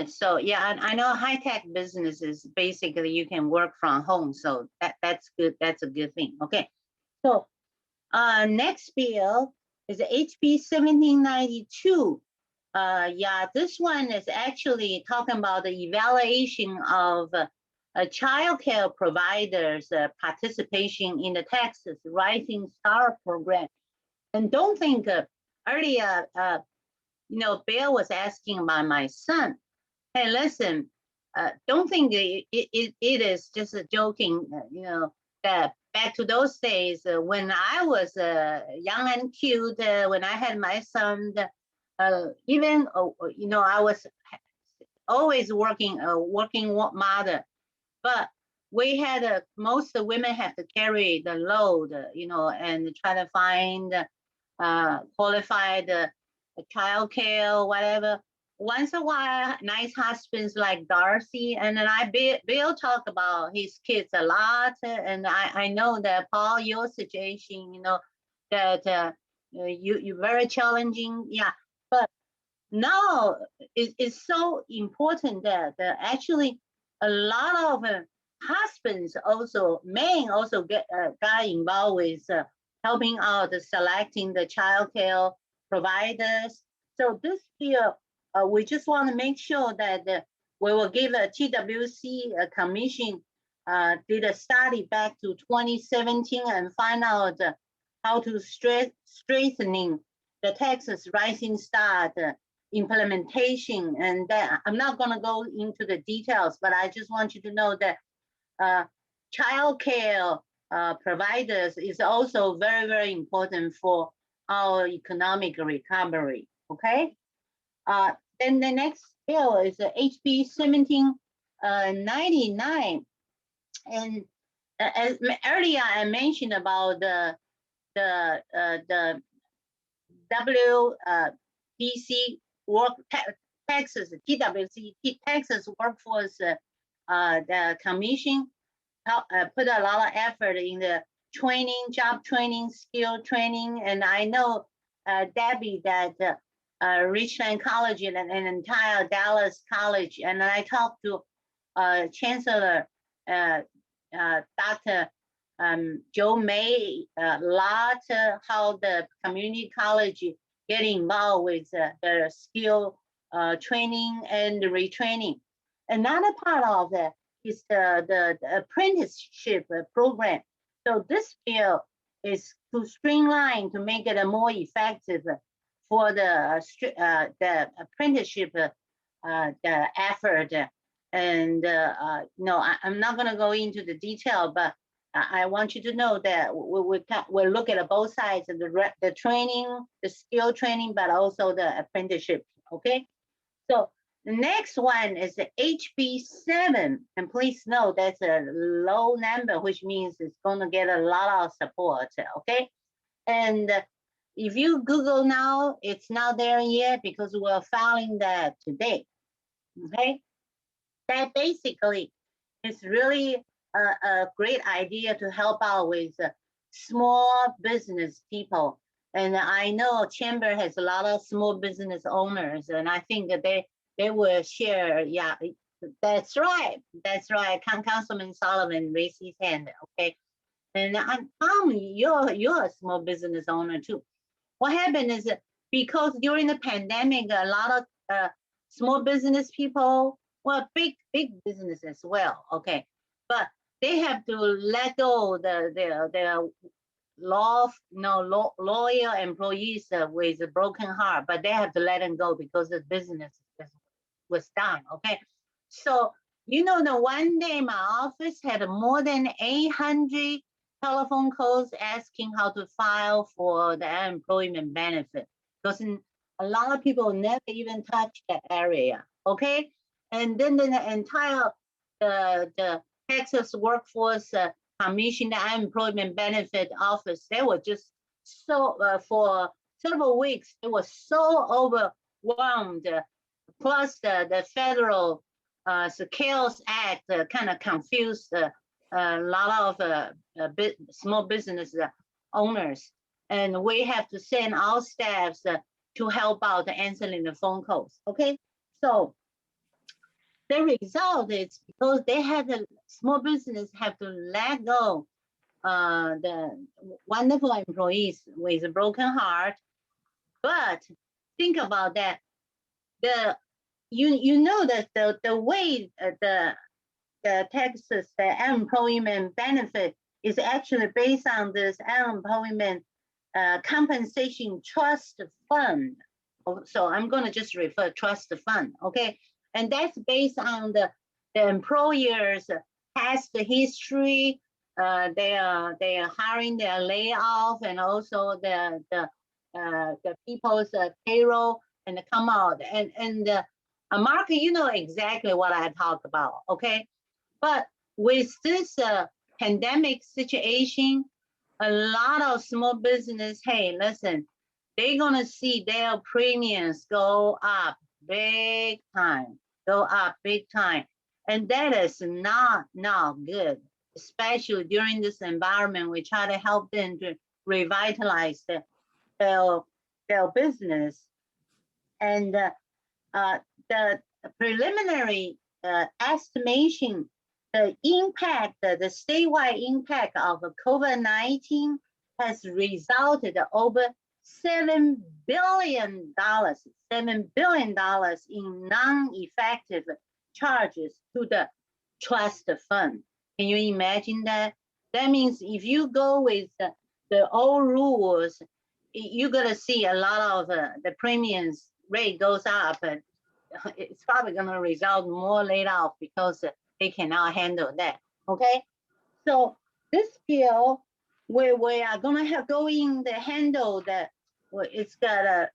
So yeah, I know high-tech businesses basically you can work from home, so that's good. That's a good thing. Okay, so next bill is HB 1792. Yeah, this one is actually talking about the evaluation of child care providers' participation in the Texas Rising Star program. And don't think earlier, Bill was asking about my son. Hey, listen, don't think it is just a joking, that back to those days when I was young and cute, when I had my son, even, I was always working mother, but we had most of the women have to carry the load, and try to find qualified child care, whatever. Once a while, nice husbands like Darcy, and then Bill talk about his kids a lot, and I know that Paul, your situation, that you very challenging, yeah. But now it's so important that actually a lot of husbands also, men also got involved with helping out selecting the child care providers. So this year, we just want to make sure that we will give a TWC commission did a study back to 2017 and find out how to strengthening the Texas Rising Star implementation. And that I'm not going to go into the details, but I just want you to know that child care providers is also very, very important for our economic recovery. Okay. Then the next bill is HB 1799, and as earlier I mentioned about the WPC work Texas TWC Texas Workforce the Commission put a lot of effort in the training, job training, skill training, and I know Debbie that Richland College and an entire Dallas College, and I talked to Chancellor Dr. Joe May a lot how the community college get involved with the skill training and retraining. Another part of that is the apprenticeship program. So this bill is to streamline to make it more effective for the apprenticeship the effort. And no, I'm not going to go into the detail, but I want you to know that we'll look at both sides of the training, the skill training, but also the apprenticeship. Okay, so the next one is the HB7, and please know that's a low number, which means it's going to get a lot of support. Okay, and if you Google now, it's not there yet because we're filing that today. Okay, that basically is really a great idea to help out with small business people. And I know Chamber has a lot of small business owners, and I think that they will share. Yeah, that's right. That's right. Councilman Sullivan raised his hand. Okay, and Tom, you're a small business owner too. What happened is that because during the pandemic, a lot of small business people, well, big business as well. Okay, but they have to let go their loyal employees with a broken heart, but they have to let them go because the business was done. Okay, so the one day my office had more than 800 telephone calls asking how to file for the unemployment benefit because a lot of people never even touch that area. Okay, and then the entire the Texas Workforce Commission, the Unemployment Benefit Office, they were just so, for several weeks, they were so overwhelmed. Plus, the federal Scales Act kind of confused a lot of small business owners. And we have to send our staffs to help out answering the phone calls. Okay, so the result is because they had the small business have to let go the wonderful employees with a broken heart. But think about that. You know that the way the Texas the unemployment benefit is actually based on this unemployment compensation trust fund. So I'm going to just refer trust fund, okay? And that's based on the employer's past history. They are hiring their layoff and also the people's payroll and come out and Mark, you know exactly what I talk about, okay? But with this pandemic situation, a lot of small business, hey, listen, they're gonna see their premiums go up big time, and that is not good. Especially during this environment, we try to help them to revitalize their business, and the preliminary estimation, the impact, the statewide impact of COVID-19 has resulted over $7 billion, $7 billion in non-effective charges to the trust fund. Can you imagine that? That means if you go with the old rules, you're gonna see a lot of the premiums rate goes up, and it's probably gonna result more laid off because they cannot handle that. Okay, so this bill, we are gonna have going to handle that. It's got a.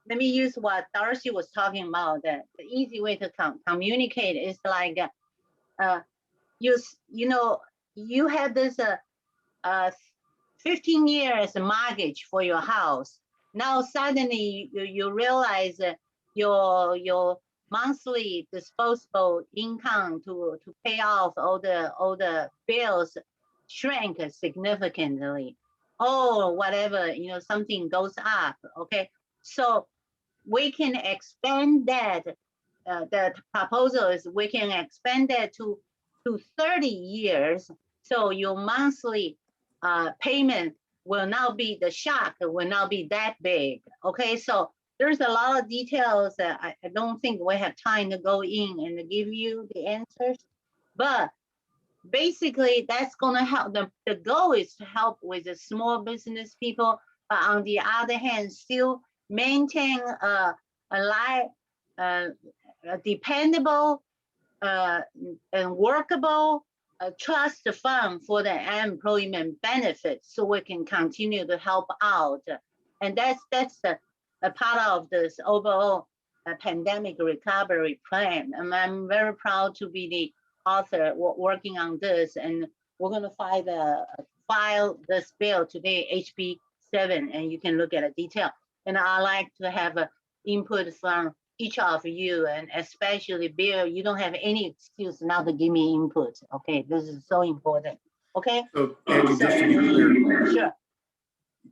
Let me use what Darcy was talking about. The easy way to communicate is like, you know, you have this 15 years mortgage for your house. Now suddenly you realize that your monthly disposable income to pay off all the bills shrank significantly. Or whatever, you know, something goes up. Okay, so we can expand that. The proposal is we can expand that to 30 years. So your monthly payment will not be, the shock will not be that big. Okay, so there's a lot of details that I don't think we have time to go in and give you the answers, but basically that's gonna help. The goal is to help with the small business people, but on the other hand, still maintain a dependable and workable trust fund for the employment benefits, so we can continue to help out. And that's a part of this overall pandemic recovery plan. And I'm very proud to be the author working on this. And we're going to file this bill today, HB 7, and you can look at the detail. And I like to have input from each of you, and especially Bill, you don't have any excuse not to give me input. Okay, this is so important. Okay. So, Angie, just to be clear, sure.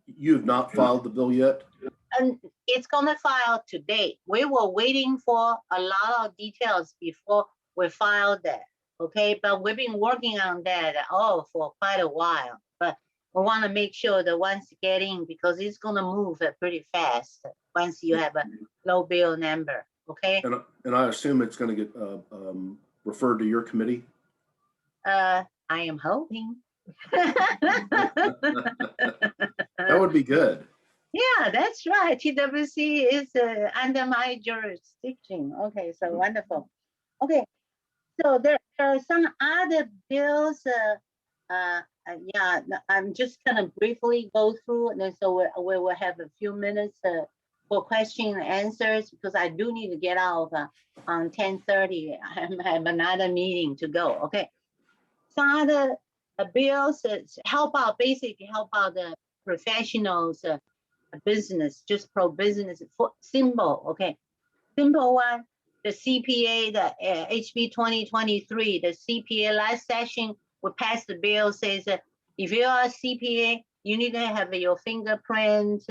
You have not filed the bill yet? And it's gonna file today. We were waiting for a lot of details before we filed that. Okay, but we've been working on that for quite a while. But we want to make sure that once you get in, because it's gonna move pretty fast once you have a low bill number. Okay. And I assume it's going to get referred to your committee. I am hoping. That would be good. Yeah, that's right. TWC is under my jurisdiction. Okay, so wonderful. Okay, so there are some other bills. Yeah, I'm just gonna briefly go through, and then so we will have a few minutes for question and answers, because I do need to get out on 10:30. I have another meeting to go. Okay, some other bills basically help out the professionals. Business, just pro business, for simple. Okay, simple one. The CPA, the HB 2023, the CPA last session we passed the bill, says that if you are a CPA, you need to have your fingerprint,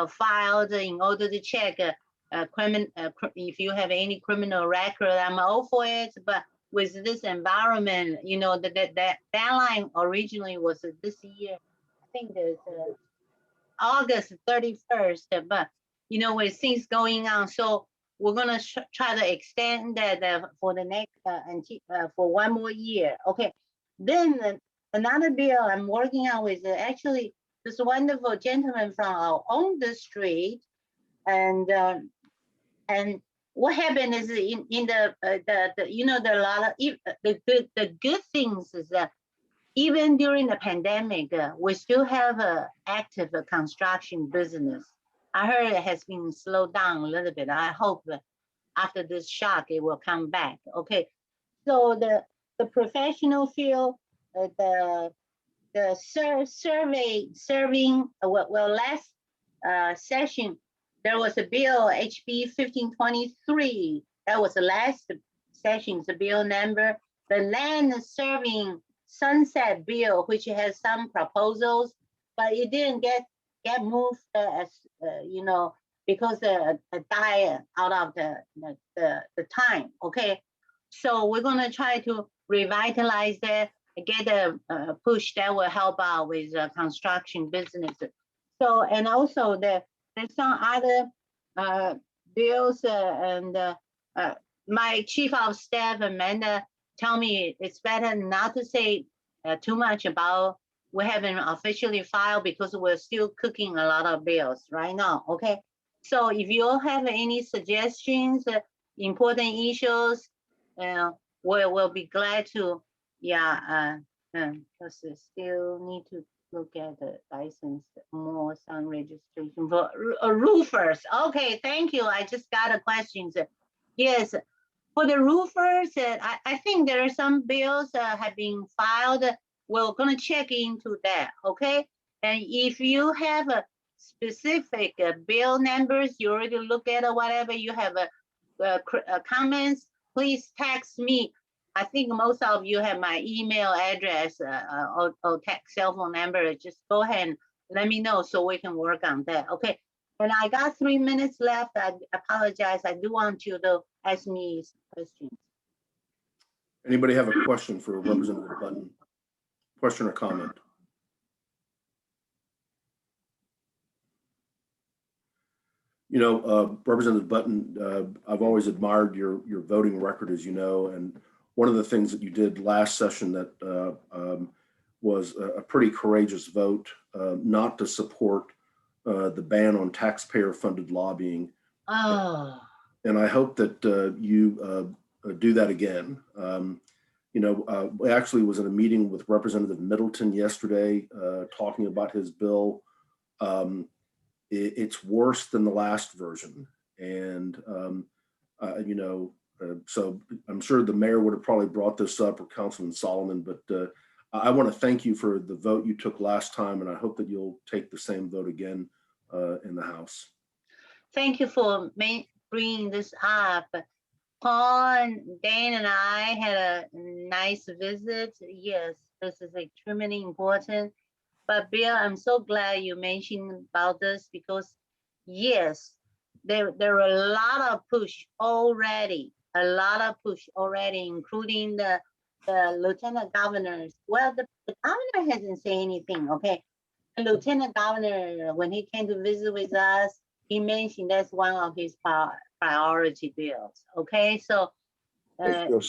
filed in order to check if you have any criminal record, I'm all for it. But with this environment, you know, that deadline originally was this year. I think there's August 31st, but you know, with things going on, so we're gonna try to extend that for the next for one more year. Okay. Then another bill I'm working on with actually this wonderful gentleman from our own district, and what happened is in the you know, the lot of the good things is that even during the pandemic, we still have a active construction business. I heard it has been slowed down a little bit. I hope that after this shock, it will come back. Okay, so the professional field, the serving, well, last session, there was a bill, HB 1523. That was the last session's bill number. The land serving sunset bill, which has some proposals, but it didn't get moved as you know, because died out of the time. Okay, so we're gonna try to revitalize that, get a push that will help out with construction businesses. So, and also there's some other bills and my chief of staff, Amanda, tell me it's better not to say too much about, we haven't officially filed because we're still cooking a lot of bills right now, okay? So if you all have any suggestions, important issues, we'll be glad to, yeah, because we still need to look at the license, more some registration for roofers. Okay, thank you. I just got a question. Yes, for the roofers, I think there are some bills have been filed. We're gonna check into that, okay? And if you have a specific bill numbers, you already look at or whatever, you have comments, please text me. I think most of you have my email address or text cell phone number. Just go ahead and let me know so we can work on that, okay? And I got 3 minutes left. I apologize. I do want you to ask me questions. Anybody have a question for Representative Button? Question or comment? You know, Representative Button, I've always admired your voting record, as you know, and one of the things that you did last session that was a pretty courageous vote not to support the ban on taxpayer-funded lobbying. Oh. And I hope that you do that again. You know, I actually was in a meeting with Representative Middleton yesterday talking about his bill. It's worse than the last version. And, you know, so I'm sure the mayor would have probably brought this up, or Councilman Solomon, but I want to thank you for the vote you took last time, and I hope that you'll take the same vote again in the House. Thank you for bringing this up. Paul, Dan, and I had a nice visit. Yes, this is extremely important. But Bill, I'm so glad you mentioned about this, because yes, there are a lot of push already, including the lieutenant governors. Well, the governor hasn't said anything, okay? The lieutenant governor, when he came to visit with us, he mentioned that's one of his priority bills, okay? So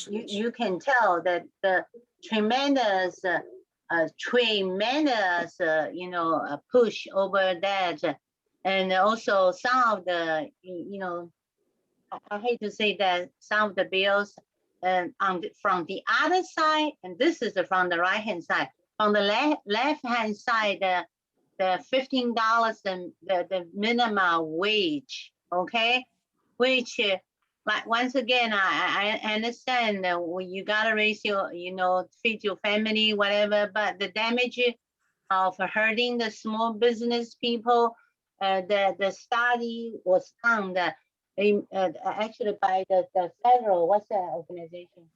you can tell that the tremendous you know, push over that. And also some of the, you know, I hate to say that some of the bills from the other side, and this is from the right hand side, from the left hand side, the $15 and the minimum wage, okay, which like once again, I understand that you gotta raise your, you know, feed your family, whatever, but the damage of hurting the small business people, the study was found that actually by the federal, what's that organization?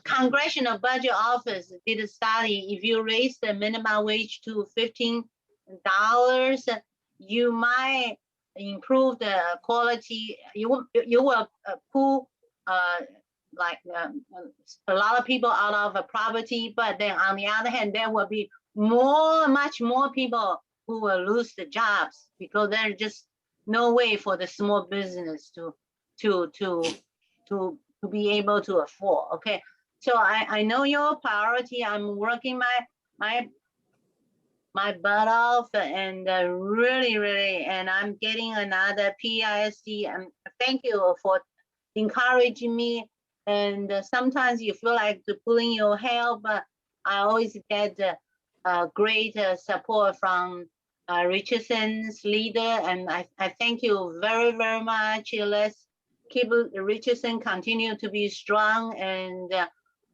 Congressional Budget Office did a study. If you raise the minimum wage to $15 you might improve the quality. You will pull like a lot of people out of poverty, but then on the other hand, there will be much more people who will lose the jobs because there's just no way for the small business to be able to afford. Okay, so I know your priority. I'm working my butt off, and really, and I'm getting another PISD. And thank you for encouraging me. And sometimes you feel like pulling your hair, but I always get great support from Richardson's leader, and I thank you very much. Let's keep Richardson continue to be strong, and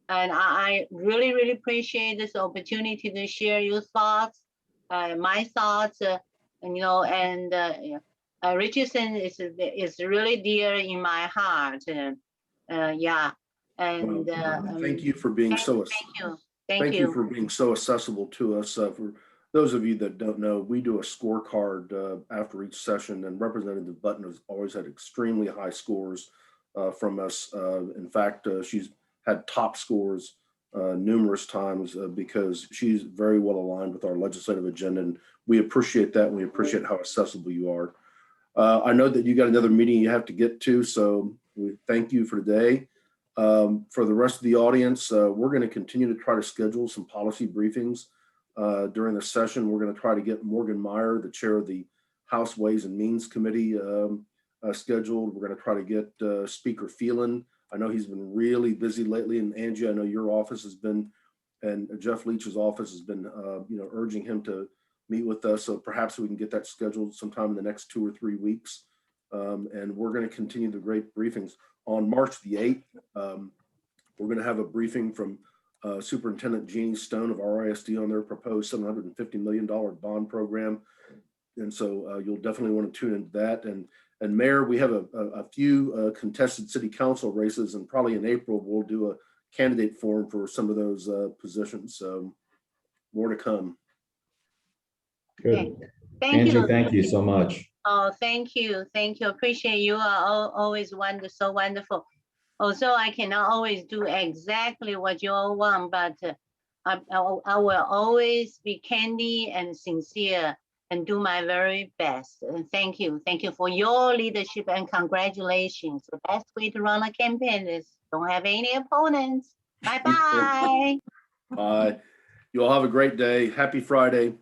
I really appreciate this opportunity to share your thoughts, my thoughts, and Richardson is really dear in my heart. Yeah, and thank you for being so. Thank you for being so accessible to us. For those of you that don't know, we do a scorecard after each session, and Representative Button has always had extremely high scores from us. In fact, she's had top scores numerous times because she's very well aligned with our legislative agenda, and we appreciate that. And we appreciate how accessible you are. I know that you got another meeting you have to get to, so we thank you for today. For the rest of the audience, we're going to continue to try to schedule some policy briefings during the session. We're going to try to get Morgan Meyer, the chair of the House Ways and Means Committee, scheduled. We're going to try to get Speaker Phelan. I know he's been really busy lately, and Angie, I know your office has been, and Jeff Leach's office has been, urging him to meet with us. So perhaps we can get that scheduled sometime in the next 2 or 3 weeks. And we're going to continue the great briefings. On March the 8th, we're going to have a briefing from Superintendent Jeannie Stone of RISD on their proposed $750 million bond program. And so you'll definitely want to tune into that. And Mayor, we have a few contested city council races, and probably in April, we'll do a candidate forum for some of those positions. So more to come. Good. Okay. Thank Angie, you. thank you so much. Oh, thank you. Appreciate you are always so wonderful. Also, I cannot always do exactly what you all want, but I will always be candid and sincere and do my very best. And thank you for your leadership, and congratulations. The best way to run a campaign is don't have any opponents. Bye-bye. Bye. You all have a great day. Happy Friday.